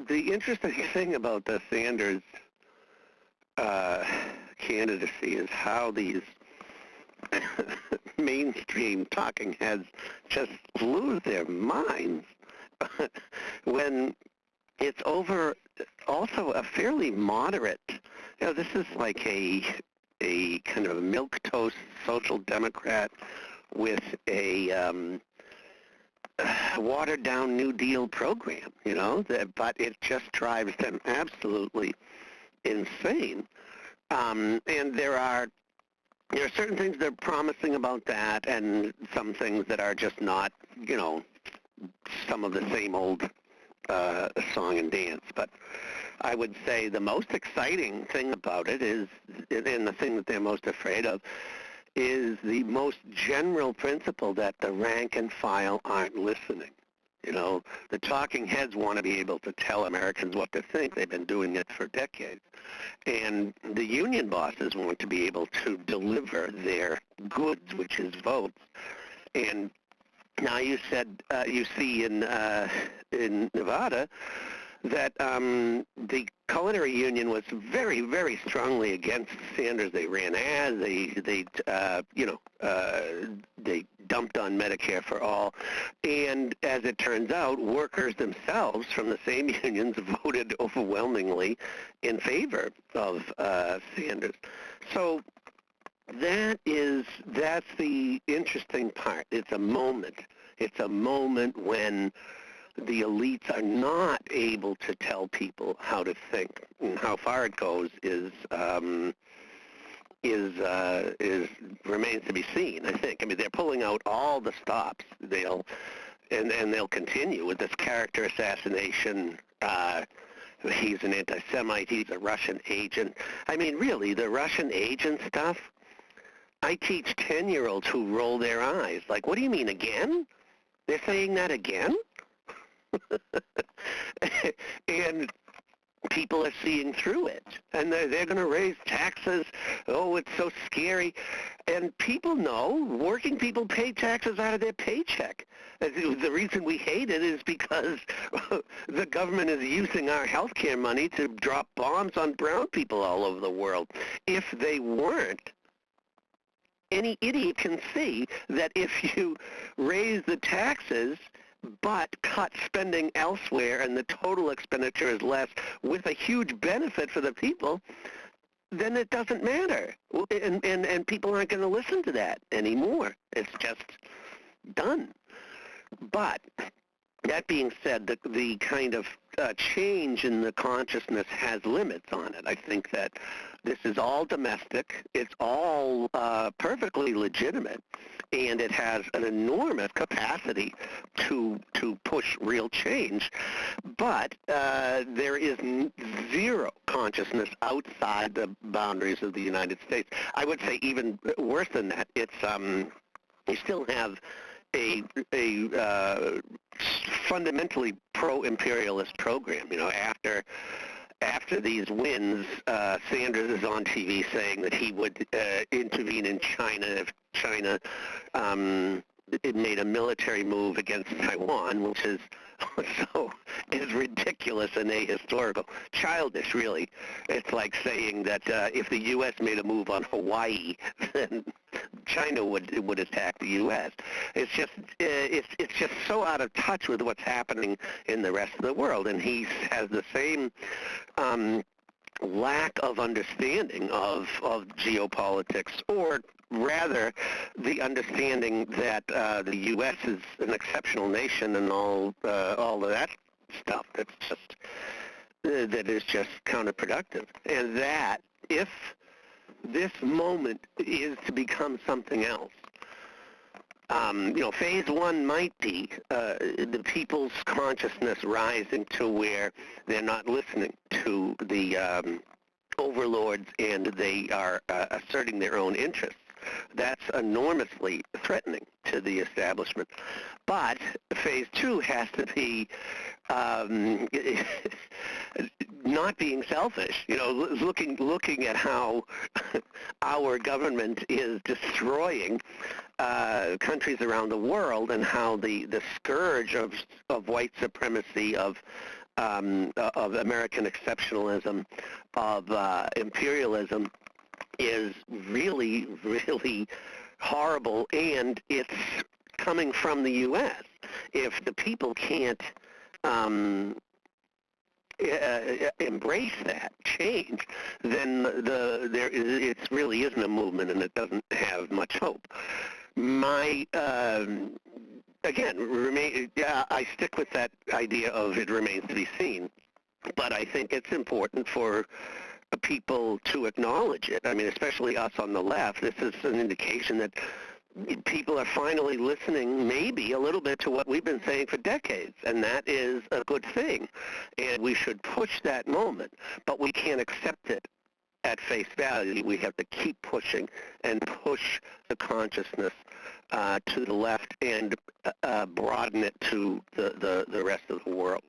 the interesting thing about the Sanders candidacy is how these mainstream talking heads just lose their minds when it's over also a fairly moderate, this is like a kind of a milquetoast social democrat with a watered down New Deal program, but it just drives them absolutely insane. And there are certain things they're promising about that, and some things that are just not, some of the same old song and dance. But I would say the most exciting thing about it is, and the thing that they're most afraid of, is the most general principle that the rank and file aren't listening. The talking heads want to be able to tell Americans what to think. They've been doing it for decades. And the union bosses want to be able to deliver their goods, which is votes. And now you said, you see in Nevada that the culinary union was very, very strongly against Sanders. They ran ads. They dumped on Medicare for all, and as it turns out, workers themselves from the same unions voted overwhelmingly in favor of Sanders. So that's the interesting part. It's a moment. It's a moment when the elites are not able to tell people how to think. And how far it goes remains to be seen, I think. I mean, they're pulling out all the stops. They'll continue with this character assassination. He's an anti-Semite. He's a Russian agent. I mean, really, the Russian agent stuff, I teach 10-year-olds who roll their eyes. Like, what do you mean, again? They're saying that again? And people are seeing through it, and they're going to raise taxes. Oh, it's so scary. And people know working people pay taxes out of their paycheck. The reason we hate it is because the government is using our health care money to drop bombs on brown people all over the world. If they weren't, any idiot can see that if you raise the taxes but cut spending elsewhere and the total expenditure is less with a huge benefit for the people, then it doesn't matter. And people aren't going to listen to that anymore. It's just done. But that being said, the kind of change in the consciousness has limits on it. I think that this is all domestic. It's all perfectly legitimate, and it has an enormous capacity to push real change. But there is zero consciousness outside the boundaries of the United States. I would say even worse than that. It's you still have a fundamentally pro-imperialist program. After these wins, Sanders is on TV saying that he would intervene in China if China it made a military move against Taiwan, which is ridiculous and ahistorical, childish, really. It's like saying that if the U.S. made a move on Hawaii, then China would attack the U.S. It's just so out of touch with what's happening in the rest of the world, and he has the same lack of understanding of geopolitics, or rather the understanding that the U.S. is an exceptional nation and all of that stuff that is just counterproductive. And that if this moment is to become something else, phase one might be the people's consciousness rising to where they're not listening to the overlords and they are asserting their own interests. That's enormously threatening to the establishment. But phase two has to be not being selfish, looking at how our government is destroying countries around the world, and how the scourge of white supremacy, of of American exceptionalism, of imperialism, is really, really horrible, and it's coming from the U.S. If the people can't embrace that change, then it really isn't a movement, and it doesn't have much hope. My again, I stick with that idea of it remains to be seen, but I think it's important for people to acknowledge it. I mean, especially us on the left. This is an indication that people are finally listening maybe a little bit to what we've been saying for decades, and that is a good thing. And we should push that moment, but we can't accept it at face value. We have to keep pushing and push the consciousness to the left and broaden it to the rest of the world.